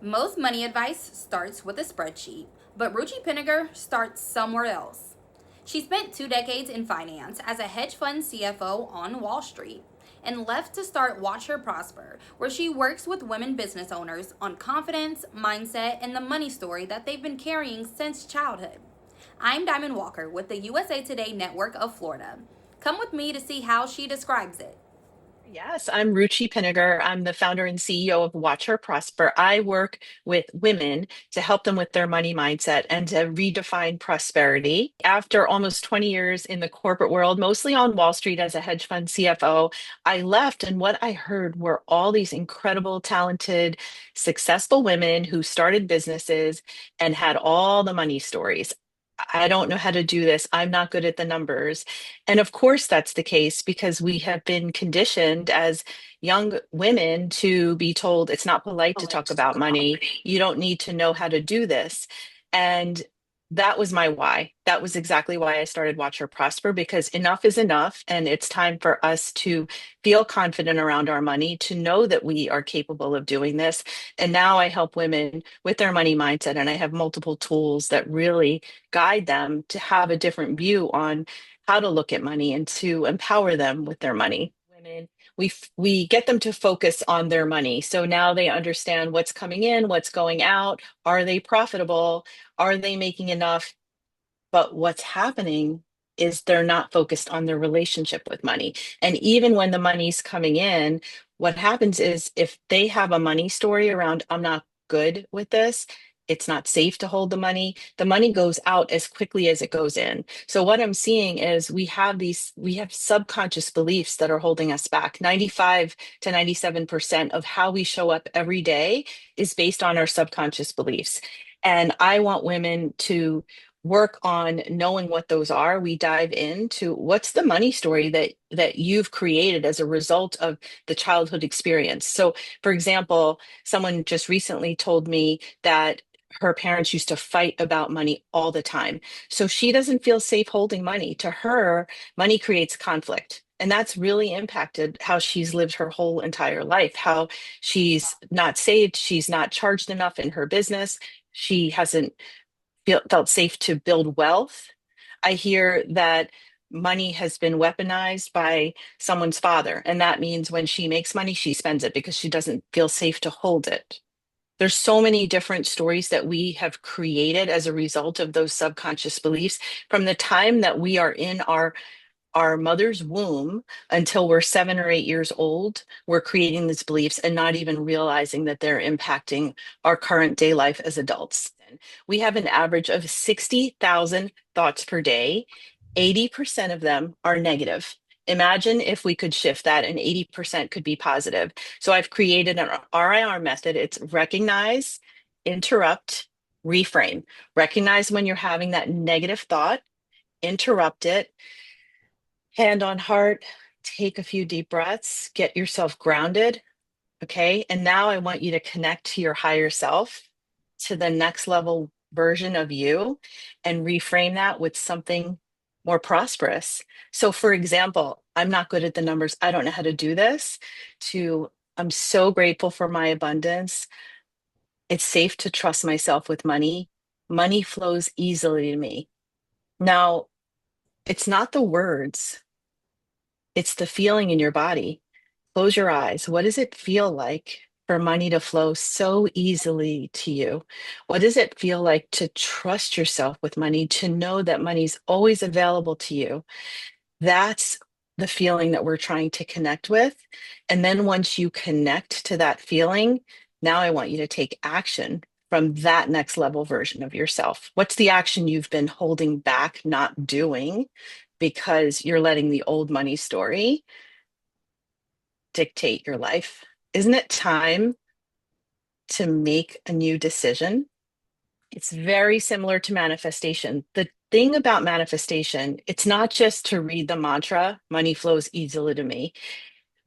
Most money advice starts with a spreadsheet, but Ruchi Pinniger starts somewhere else. She spent 2 decades in finance as a hedge fund CFO on Wall Street and left to start Watch Her Prosper, where she works with women business owners on confidence, mindset, and the money story that they've been carrying since childhood. I'm Diamond Walker with the USA Today Network of Florida. Come with me to see how she describes it. Yes, I'm Ruchi Pinniger. I'm the founder and CEO of Watch Her Prosper. I work with women to help them with their money mindset and to redefine prosperity. After almost 20 years in the corporate world, mostly on Wall Street as a hedge fund CFO, I left, and what I heard were all these incredible, talented, successful women who started businesses and had all the money stories. I don't know how to do this. I'm not good at the numbers. And of course, that's the case because we have been conditioned as young women to be told it's not polite to talk about money. You don't need to know how to do this. And that was my why. That was exactly why I started Watch Her Prosper because enough is enough. And it's time for us to feel confident around our money, to know that we are capable of doing this. And now I help women with their money mindset. And I have multiple tools that really guide them to have a different view on how to look at money and to empower them with their money. Women, we get them to focus on their money. So now they understand what's coming in, what's going out, are they profitable, are they making enough? But what's happening is they're not focused on their relationship with money. And even when the money's coming in, what happens is if they have a money story around, I'm not good with this, it's not safe to hold the money goes out as quickly as it goes in. So what I'm seeing is we have subconscious beliefs that are holding us back. 95 to 97% of how we show up every day is based on our subconscious beliefs. And I want women to work on knowing what those are. We dive into what's the money story that you've created as a result of the childhood experience. So, for example, someone just recently told me that her parents used to fight about money all the time. So she doesn't feel safe holding money. To her, money creates conflict. And that's really impacted how she's lived her whole entire life, how she's not saved, she's not charged enough in her business, she hasn't felt safe to build wealth. I hear that money has been weaponized by someone's father, and that means when she makes money, she spends it because she doesn't feel safe to hold it. There's so many different stories that we have created as a result of those subconscious beliefs from the time that we are in our mother's womb until we're 7 or 8 years old. We're creating these beliefs and not even realizing that they're impacting our current day life as adults. We have an average of 60,000 thoughts per day. 80% of them are negative. Imagine if we could shift that and 80% could be positive. So I've created an RIR method. It's recognize, interrupt, reframe. Recognize when you're having that negative thought, interrupt it, hand on heart, take a few deep breaths, get yourself grounded. Okay. And now I want you to connect to your higher self, to the next level version of you, and reframe that with something more prosperous. So, for example, I'm not good at the numbers. I don't know how to do this. To, I'm so grateful for my abundance. It's safe to trust myself with money. Money flows easily to me. Now, it's not the words, it's the feeling in your body. Close your eyes. What does it feel like for money to flow so easily to you? What does it feel like to trust yourself with money, to know that money's always available to you? That's the feeling that we're trying to connect with. And then once you connect to that feeling, now I want you to take action from that next level version of yourself. What's the action you've been holding back, not doing because you're letting the old money story dictate your life? Isn't it time to make a new decision? It's very similar to manifestation. The thing about manifestation, it's not just to read the mantra, money flows easily to me.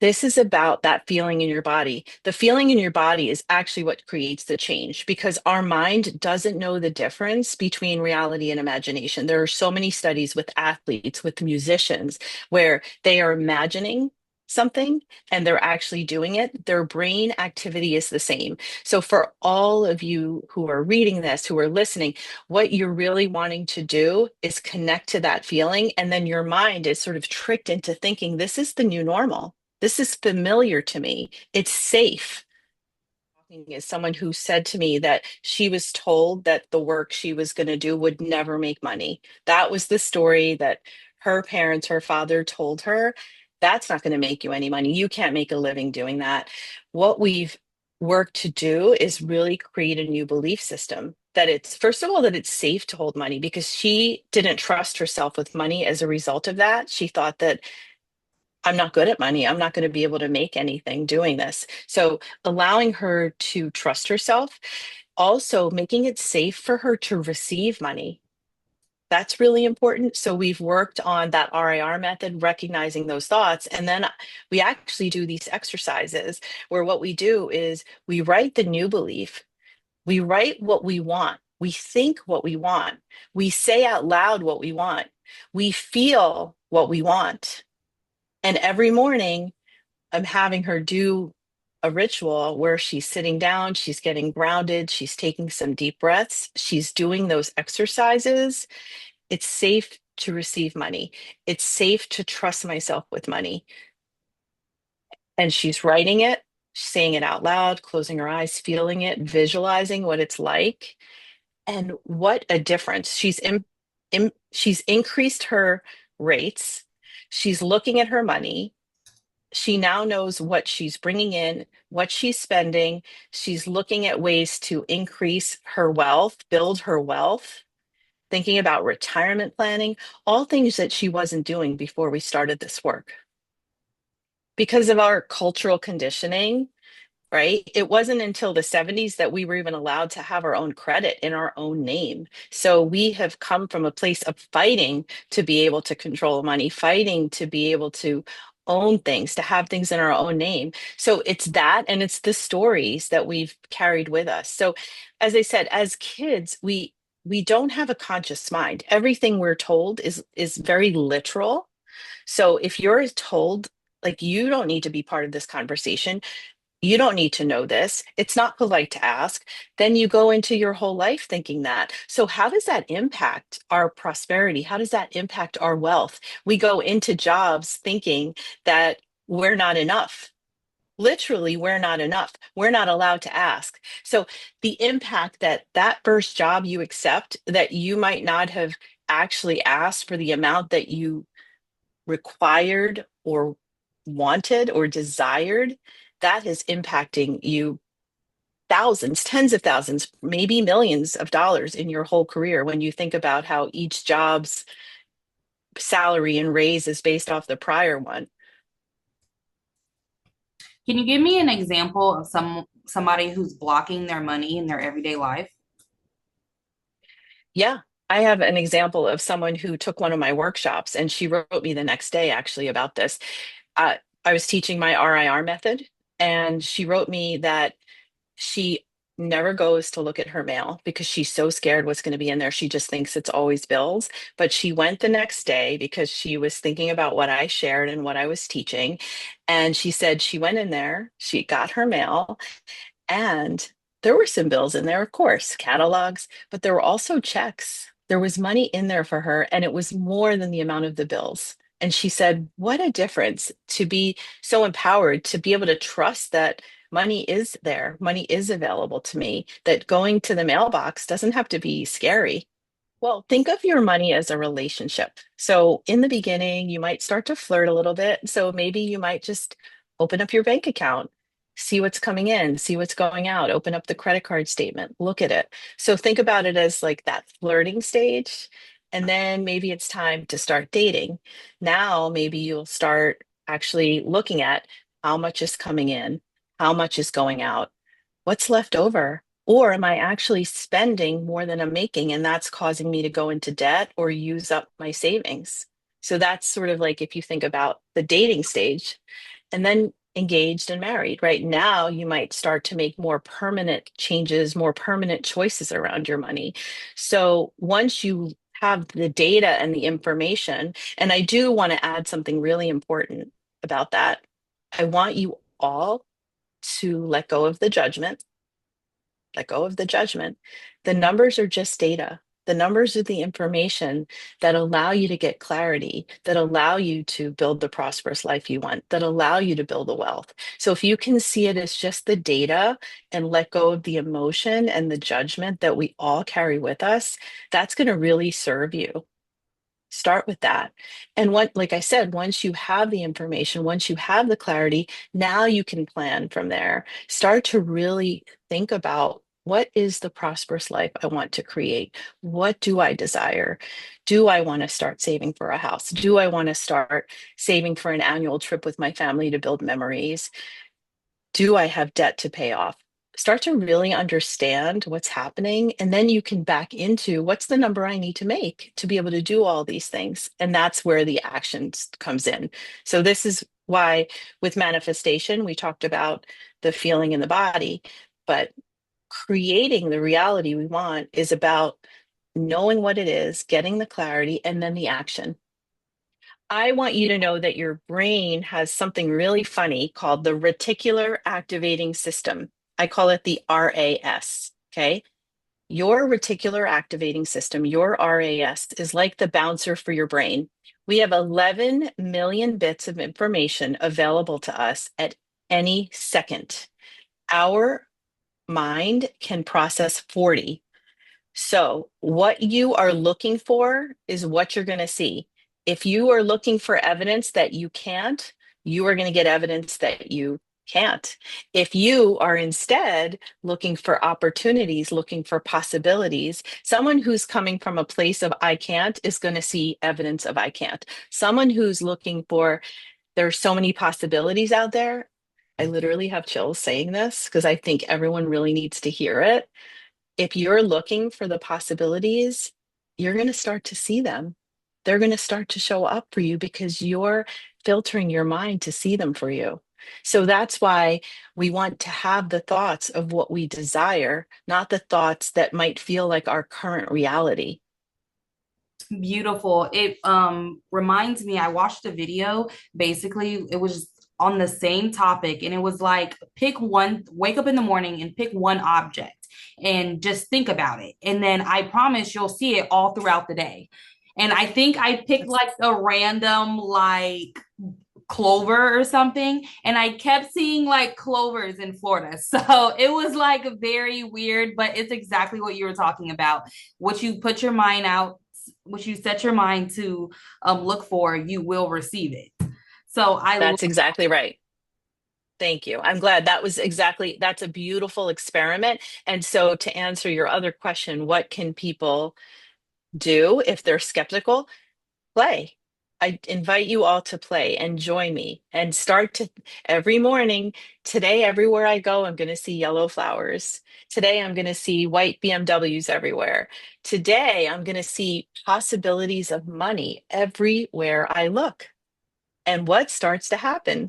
This is about that feeling in your body. The feeling in your body is actually what creates the change because our mind doesn't know the difference between reality and imagination. There are so many studies with athletes, with musicians, where they are imagining something and they're actually doing it, their brain activity is the same. So for all of you who are reading this, who are listening, what you're really wanting to do is connect to that feeling. And then your mind is sort of tricked into thinking, this is the new normal. This is familiar to me. It's safe. Is someone who said to me that she was told that the work she was going to do would never make money. That was the story that her parents, her father told her. That's not going to make you any money. You can't make a living doing that. What we've worked to do is really create a new belief system that it's, first of all, that it's safe to hold money because she didn't trust herself with money as a result of that. She thought that I'm not good at money. I'm not going to be able to make anything doing this. So allowing her to trust herself, also making it safe for her to receive money. That's really important. So we've worked on that RIR method, recognizing those thoughts. And then we actually do these exercises where what we do is we write the new belief. We write what we want. We think what we want. We say out loud what we want. We feel what we want. And every morning, I'm having her do a ritual where she's sitting down, she's getting grounded, she's taking some deep breaths, she's doing those exercises. It's safe to receive money. It's safe to trust myself with money. And she's writing it, saying it out loud, closing her eyes, feeling it, visualizing what it's like. And what a difference. She's increased her rates. She's looking at her money. She now knows what she's bringing in, what she's spending. She's looking at ways to increase her wealth, build her wealth, thinking about retirement planning, all things that she wasn't doing before we started this work. Because of our cultural conditioning, right? It wasn't until the 70s that we were even allowed to have our own credit in our own name. So we have come from a place of fighting to be able to control money, fighting to be able to own things, to have things in our own name. So it's that and it's the stories that we've carried with us. So as I said, as kids, we don't have a conscious mind. Everything we're told is very literal. So if you're told like you don't need to be part of this conversation, you don't need to know this. It's not polite to ask. Then you go into your whole life thinking that. So, how does that impact our prosperity? How does that impact our wealth? We go into jobs thinking that we're not enough. Literally, we're not enough. We're not allowed to ask. So, the impact that that first job you accept, that you might not have actually asked for the amount that you required or wanted or desired, that is impacting you thousands, tens of thousands, maybe millions of dollars in your whole career when you think about how each job's salary and raise is based off the prior one. Can you give me an example of somebody who's blocking their money in their everyday life? Yeah. I have an example of someone who took one of my workshops and she wrote me the next day actually about this. Uh, I was teaching my RIR method and she wrote me that she never goes to look at her mail because she's so scared what's going to be in there. She just thinks it's always bills. But she went the next day because she was thinking about what I shared and what I was teaching. And she said she went in there, she got her mail, and there were some bills in there, of course, catalogs, but there were also checks. There was money in there for her, and it was more than the amount of the bills. And she said, what a difference to be so empowered to be able to trust that money is there, money is available to me, that going to the mailbox doesn't have to be scary. Well, think of your money as a relationship. So, in the beginning, you might start to flirt a little bit. So, maybe you might just open up your bank account, see what's coming in, see what's going out, open up the credit card statement, look at it. So, think about it as like that flirting stage. And then maybe it's time to start dating. Now, maybe you'll start actually looking at how much is coming in, how much is going out, what's left over? Or am I actually spending more than I'm making and that's causing me to go into debt or use up my savings? So that's sort of like if you think about the dating stage and then engaged and married, right? Now you might start to make more permanent changes, more permanent choices around your money. So once you have the data and the information, and I do want to add something really important about that. I want you all to let go of the judgment, let go of the judgment. The numbers are just data. The numbers are the information that allow you to get clarity, that allow you to build the prosperous life you want, that allow you to build the wealth. So if you can see it as just the data and let go of the emotion and the judgment that we all carry with us, that's going to really serve you. Start with that. And what, like I said, once you have the information, once you have the clarity, now you can plan from there. Start to really think about, what is the prosperous life I want to create? What do I desire? Do I want to start saving for a house? Do I want to start saving for an annual trip with my family to build memories? Do I have debt to pay off? Start to really understand what's happening. And then you can back into, what's the number I need to make to be able to do all these things? And that's where the actions comes in. So this is why with manifestation, we talked about the feeling in the body, but creating the reality we want is about knowing what it is, getting the clarity, and then the action. I want you to know that your brain has something really funny called the reticular activating system. I call it the RAS. Okay. Your reticular activating system, your RAS, is like the bouncer for your brain. We have 11 million bits of information available to us at any second. Our mind can process 40. So, what you are looking for is what you're going to see. If you are looking for evidence that you can't, you are going to get evidence that you can't. If you are instead looking for opportunities, looking for possibilities, someone who's coming from a place of I can't is going to see evidence of I can't. Someone who's looking for, there's so many possibilities out there. I literally have chills saying this because I think everyone really needs to hear it. If you're looking for the possibilities, you're going to start to see them. They're going to start to show up for you because you're filtering your mind to see them for you. So that's why we want to have the thoughts of what we desire, not the thoughts that might feel like our current reality. Beautiful. It reminds me, I watched a video. Basically, it was on the same topic, and it was like, pick one, wake up in the morning and pick one object and just think about it. And then I promise you'll see it all throughout the day. And I think I picked like a random like clover or something, and I kept seeing like clovers in Florida. So it was like very weird, but it's exactly what you were talking about. What you put your mind out, what you set your mind to look for, you will receive it. So I love. That's exactly right. Thank you. I'm glad that was exactly, that's a beautiful experiment. And so to answer your other question, what can people do if they're skeptical? Play. I invite you all to play and join me and start to every morning. Today, everywhere I go, I'm going to see yellow flowers. Today, I'm going to see white BMWs everywhere. Today, I'm going to see possibilities of money everywhere I look. And what starts to happen?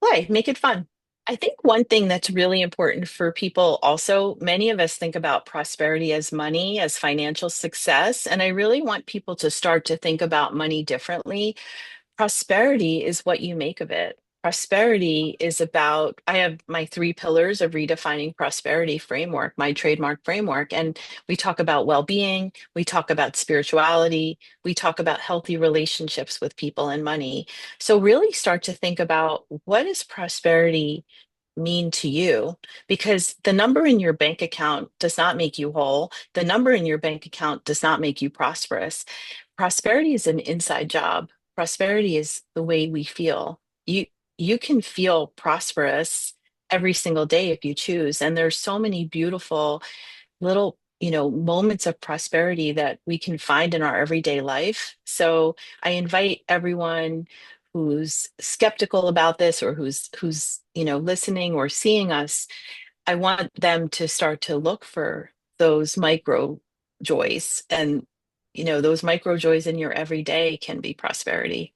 Play, make it fun. I think one thing that's really important for people also, many of us think about prosperity as money, as financial success. And I really want people to start to think about money differently. Prosperity is what you make of it. Prosperity is about, I have my three pillars of redefining prosperity framework, my trademark framework. And we talk about well being, we talk about spirituality, we talk about healthy relationships with people and money. So, really start to think about, what does prosperity mean to you? Because the number in your bank account does not make you whole. The number in your bank account does not make you prosperous. Prosperity is an inside job. Prosperity is the way we feel. You can feel prosperous every single day if you choose. And there's so many beautiful little, moments of prosperity that we can find in our everyday life. So I invite everyone who's skeptical about this, or who's listening or seeing us, I want them to start to look for those micro joys. And those micro joys in your everyday can be prosperity.